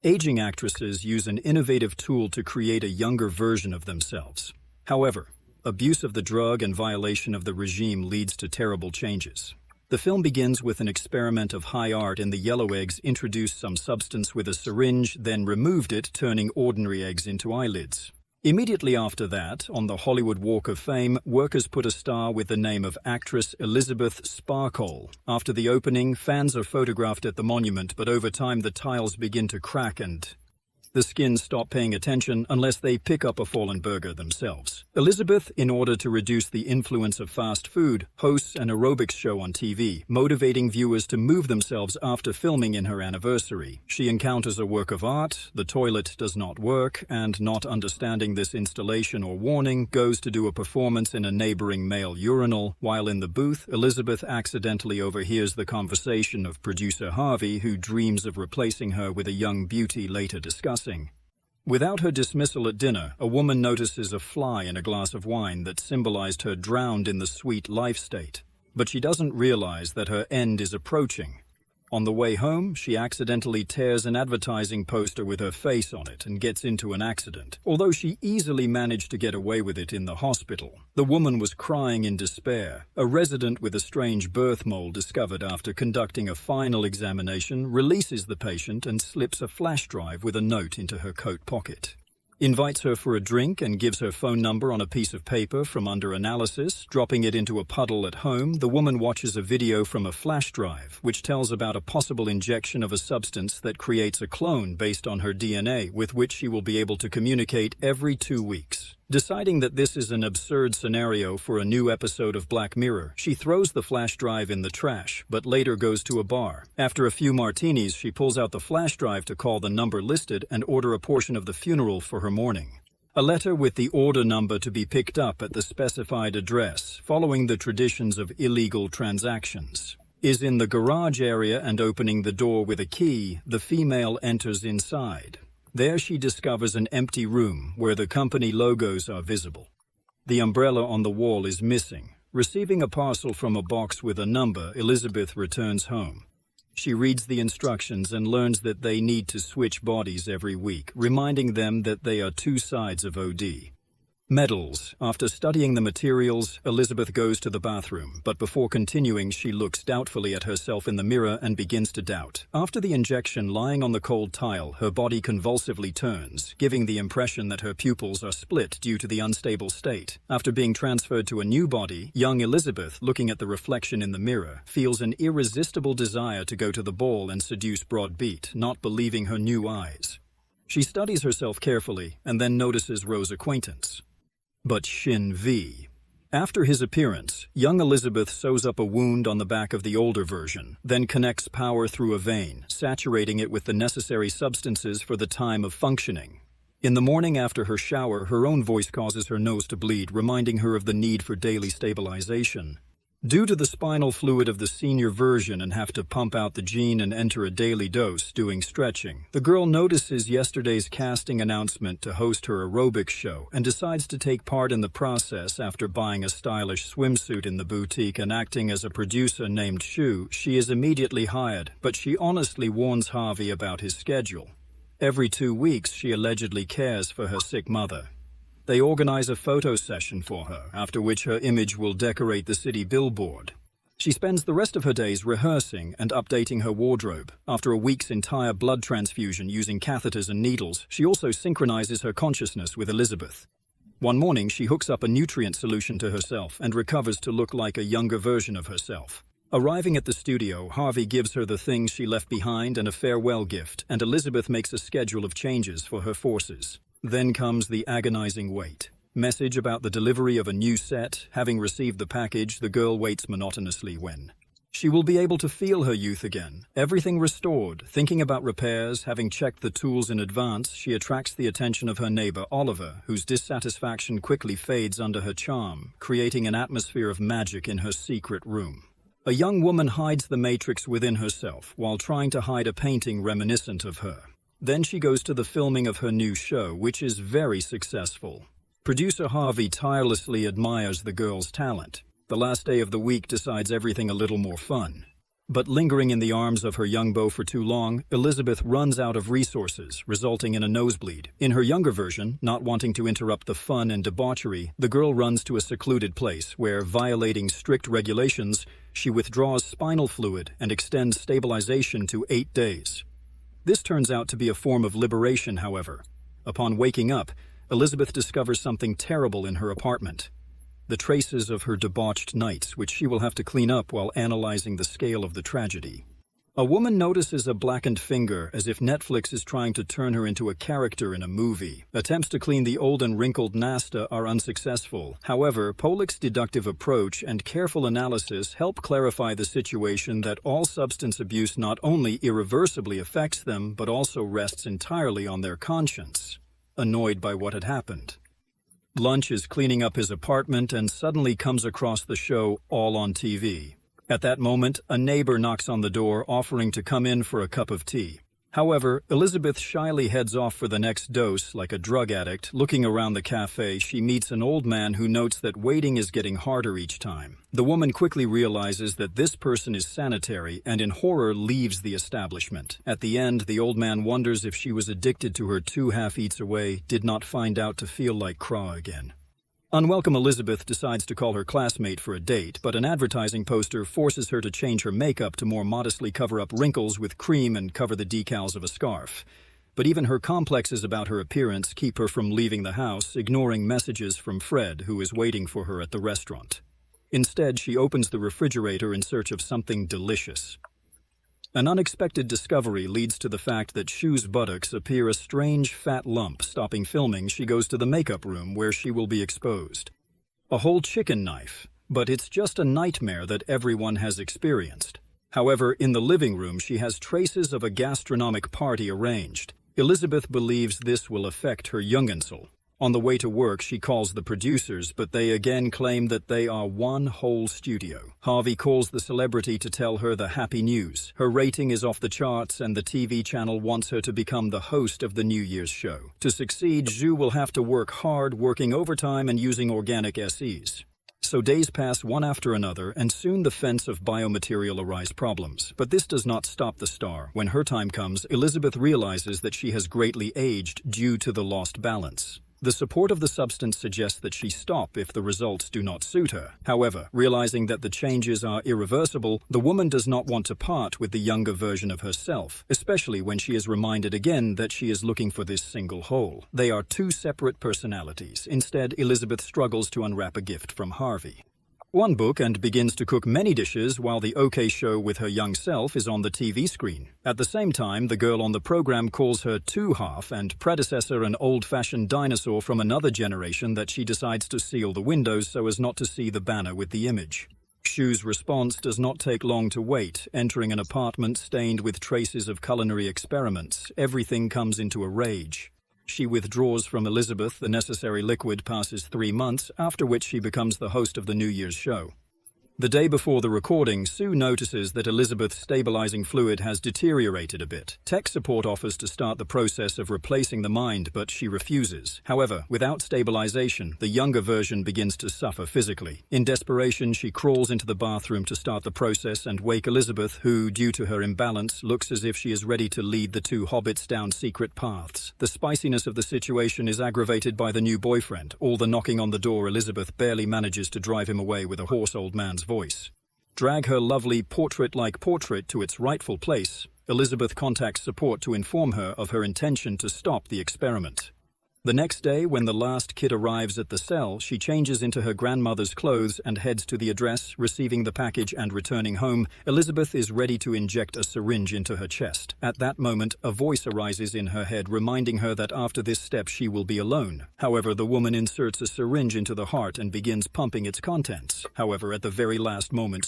Aging actresses use an innovative tool to create a younger version of themselves. However, abuse of the drug and violation of the regime leads to terrible changes. The film begins with an experiment of high art in the yellow eggs introduced some substance with a syringe, then removed it, turning ordinary eggs into eyelids. Immediately after that, on the Hollywood Walk of Fame, workers put a star with the name of actress Elizabeth Sparkle. After the opening, fans are photographed at the monument, but over time the tiles begin to crack and the skins stop paying attention unless they pick up a fallen burger themselves. Elizabeth, in order to reduce the influence of fast food, hosts an aerobics show on TV, motivating viewers to move themselves after filming in her anniversary. She encounters a work of art, the toilet does not work, and not understanding this installation or warning, goes to do a performance in a neighboring male urinal. While in the booth, Elizabeth accidentally overhears the conversation of producer Harvey, who dreams of replacing her with a young beauty later discussing. Without her dismissal at dinner, a woman notices a fly in a glass of wine that symbolized her drowned in the sweet life state. But she doesn't realize that her end is approaching. On the way home, she accidentally tears an advertising poster with her face on it and gets into an accident. Although she easily managed to get away with it in the hospital, the woman was crying in despair. A resident with a strange birth mole discovered after conducting a final examination releases the patient and slips a flash drive with a note into her coat pocket. Invites her for a drink and gives her phone number on a piece of paper from under analysis. Dropping it into a puddle at home, the woman watches a video from a flash drive, which tells about a possible injection of a substance that creates a clone based on her DNA, with which she will be able to communicate every 2 weeks. Deciding that this is an absurd scenario for a new episode of Black Mirror, she throws the flash drive in the trash, but later goes to a bar. After a few martinis, she pulls out the flash drive to call the number listed and order a portion of the funeral for her mourning. A letter with the order number to be picked up at the specified address, following the traditions of illegal transactions, is in the garage area, and opening the door with a key, the female enters inside. There she discovers an empty room where the company logos are visible. The umbrella on the wall is missing. Receiving a parcel from a box with a number, Elizabeth returns home. She reads the instructions and learns that they need to switch bodies every week, reminding them that they are two sides of OD. Medals. After studying the materials, Elizabeth goes to the bathroom, but before continuing, she looks doubtfully at herself in the mirror and begins to doubt. After the injection, lying on the cold tile, her body convulsively turns, giving the impression that her pupils are split due to the unstable state. After being transferred to a new body, young Elizabeth, looking at the reflection in the mirror, feels an irresistible desire to go to the ball and seduce Broadbeat, not believing her new eyes. She studies herself carefully and then notices Rose's acquaintance. But Shin V. After his appearance, young Elizabeth sews up a wound on the back of the older version, then connects power through a vein, saturating it with the necessary substances for the time of functioning. In the morning after her shower, her own voice causes her nose to bleed, reminding her of the need for daily stabilization. Due to the spinal fluid of the senior version and have to pump out the gene and enter a daily dose, doing stretching, the girl notices yesterday's casting announcement to host her aerobics show and decides to take part in the process. After buying a stylish swimsuit in the boutique and acting as a producer named Shu, she is immediately hired, but she honestly warns Harvey about his schedule. Every 2 weeks, she allegedly cares for her sick mother. They organize a photo session for her, after which her image will decorate the city billboard. She spends the rest of her days rehearsing and updating her wardrobe. After a week's entire blood transfusion using catheters and needles, she also synchronizes her consciousness with Elizabeth. One morning, she hooks up a nutrient solution to herself and recovers to look like a younger version of herself. Arriving at the studio, Harvey gives her the things she left behind and a farewell gift, and Elizabeth makes a schedule of changes for her forces. Then comes the agonizing wait. Message about the delivery of a new set. Having received the package, the girl waits monotonously when she will be able to feel her youth again. Everything restored. Thinking about repairs, having checked the tools in advance, she attracts the attention of her neighbor, Oliver, whose dissatisfaction quickly fades under her charm, creating an atmosphere of magic in her secret room. A young woman hides the matrix within herself while trying to hide a painting reminiscent of her. Then she goes to the filming of her new show, which is very successful. Producer Harvey tirelessly admires the girl's talent. The last day of the week decides everything a little more fun. But lingering in the arms of her young beau for too long, Elizabeth runs out of resources, resulting in a nosebleed. In her younger version, not wanting to interrupt the fun and debauchery, the girl runs to a secluded place where, violating strict regulations, she withdraws spinal fluid and extends stabilization to 8 days. This turns out to be a form of liberation, however. Upon waking up, Elizabeth discovers something terrible in her apartment. The traces of her debauched nights, which she will have to clean up while analyzing the scale of the tragedy. A woman notices a blackened finger, as if Netflix is trying to turn her into a character in a movie. Attempts to clean the old and wrinkled Nasta are unsuccessful. However, Pollack's deductive approach and careful analysis help clarify the situation that all substance abuse not only irreversibly affects them, but also rests entirely on their conscience. Annoyed by what had happened, Lunch is cleaning up his apartment and suddenly comes across the show All on TV. At that moment, a neighbor knocks on the door offering to come in for a cup of tea. However, Elizabeth shyly heads off for the next dose like a drug addict. Looking around the cafe, she meets an old man who notes that waiting is getting harder each time. The woman quickly realizes that this person is sanitary and in horror leaves the establishment. At the end, the old man wonders if she was addicted to her 2 half-eats away, did not find out to feel like craw again. Unwelcome Elizabeth decides to call her classmate for a date, but an advertising poster forces her to change her makeup to more modestly cover up wrinkles with cream and cover the decals of a scarf. But even her complexes about her appearance keep her from leaving the house, ignoring messages from Fred, who is waiting for her at the restaurant. Instead, she opens the refrigerator in search of something delicious. An unexpected discovery leads to the fact that Shu's buttocks appear a strange fat lump. Stopping filming, she goes to the makeup room where she will be exposed. A whole chicken knife, but it's just a nightmare that everyone has experienced. However, in the living room, she has traces of a gastronomic party arranged. Elizabeth believes this will affect her younginsel. On the way to work, she calls the producers, but they again claim that they are one whole studio. Harvey calls the celebrity to tell her the happy news. Her rating is off the charts and the TV channel wants her to become the host of the New Year's show. To succeed, Zhu will have to work hard, working overtime and using organic SEs. So days pass one after another, and soon the fence of biomaterial arise problems. But this does not stop the star. When her time comes, Elizabeth realizes that she has greatly aged due to the lost balance. The support of the substance suggests that she stop if the results do not suit her. However, realizing that the changes are irreversible, the woman does not want to part with the younger version of herself, especially when she is reminded again that she is looking for this single whole. They are 2 separate personalities. Instead, Elizabeth struggles to unwrap a gift from Harvey. One book and begins to cook many dishes while the OK show with her young self is on the TV screen. At the same time, the girl on the program calls her 2-half and predecessor an old-fashioned dinosaur from another generation that she decides to seal the windows so as not to see the banner with the image. Shu's response does not take long to wait. Entering an apartment stained with traces of culinary experiments, everything comes into a rage. She withdraws from Elizabeth. The necessary liquid passes 3 months, after which she becomes the host of the New Year's show. The day before the recording, Sue notices that Elizabeth's stabilizing fluid has deteriorated a bit. Tech support offers to start the process of replacing the mind, but she refuses. However, without stabilization, the younger version begins to suffer physically. In desperation, she crawls into the bathroom to start the process and wake Elizabeth, who, due to her imbalance, looks as if she is ready to lead the 2 hobbits down secret paths. The spiciness of the situation is aggravated by the new boyfriend. All the knocking on the door, Elizabeth barely manages to drive him away with a hoarse old man's voice. Drag her lovely portrait-like portrait to its rightful place, Elizabeth contacts support to inform her of her intention to stop the experiment. The next day, when the last kid arrives at the cell, she changes into her grandmother's clothes and heads to the address. Receiving the package and returning home, Elizabeth is ready to inject a syringe into her chest. At that moment, a voice arises in her head reminding her that after this step she will be alone. However, the woman inserts a syringe into the heart and begins pumping its contents. However, at the very last moment,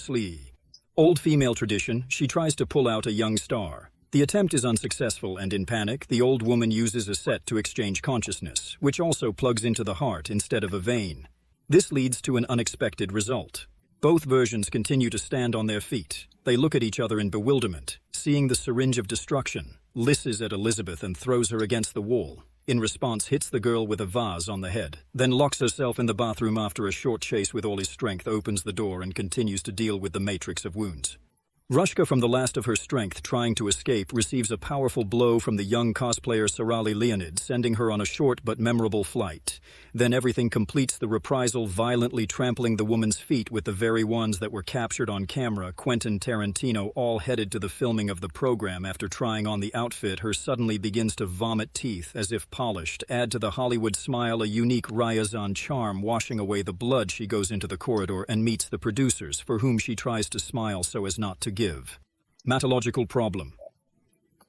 old female tradition, she tries to pull out a young star. The attempt is unsuccessful, and in panic, the old woman uses a set to exchange consciousness, which also plugs into the heart instead of a vein. This leads to an unexpected result. Both versions continue to stand on their feet. They look at each other in bewilderment. Seeing the syringe of destruction, lisses at Elizabeth and throws her against the wall. In response, hits the girl with a vase on the head, then locks herself in the bathroom after a short chase with all his strength, opens the door and continues to deal with the matrix of wounds. Rushka, from the last of her strength trying to escape, receives a powerful blow from the young cosplayer Sarali Leonid, sending her on a short but memorable flight. Then everything completes the reprisal, violently trampling the woman's feet with the very ones that were captured on camera. Quentin Tarantino, all headed to the filming of the program. After trying on the outfit, her suddenly begins to vomit teeth as if polished. Add to the Hollywood smile a unique Ryazan charm, washing away the blood. She goes into the corridor and meets the producers, for whom she tries to smile so as not to give. Matological problem.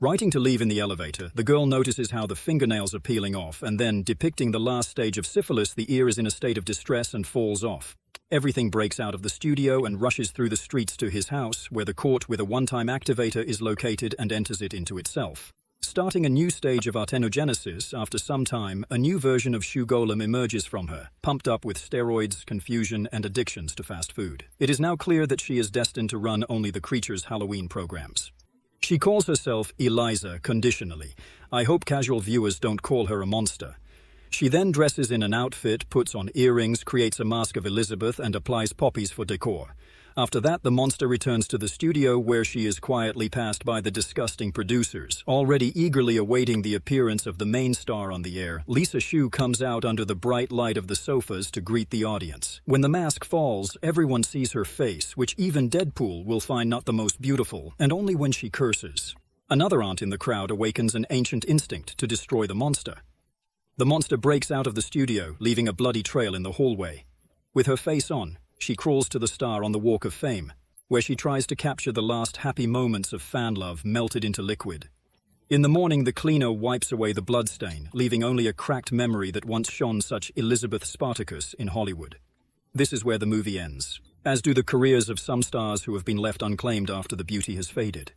Writing to leave in the elevator, the girl notices how the fingernails are peeling off, and then, depicting the last stage of syphilis, the ear is in a state of distress and falls off. Everything breaks out of the studio and rushes through the streets to his house, where the court with a one-time activator is located, and enters it into itself. Starting a new stage of artenogenesis, after some time, a new version of Shoe Golem emerges from her, pumped up with steroids, confusion, and addictions to fast food. It is now clear that she is destined to run only the creature's Halloween programs. She calls herself Eliza conditionally. I hope casual viewers don't call her a monster. She then dresses in an outfit, puts on earrings, creates a mask of Elizabeth, and applies poppies for decor. After that, the monster returns to the studio, where she is quietly passed by the disgusting producers. Already eagerly awaiting the appearance of the main star on the air, Lisa Shu comes out under the bright light of the sofas to greet the audience. When the mask falls, everyone sees her face, which even Deadpool will find not the most beautiful, and only when she curses. Another aunt in the crowd awakens an ancient instinct to destroy the monster. The monster breaks out of the studio, leaving a bloody trail in the hallway. With her face on, she crawls to the star on the Walk of Fame, where she tries to capture the last happy moments of fan love melted into liquid. In the morning, the cleaner wipes away the bloodstain, leaving only a cracked memory that once shone such Elizabeth Spartacus in Hollywood. This is where the movie ends, as do the careers of some stars who have been left unclaimed after the beauty has faded.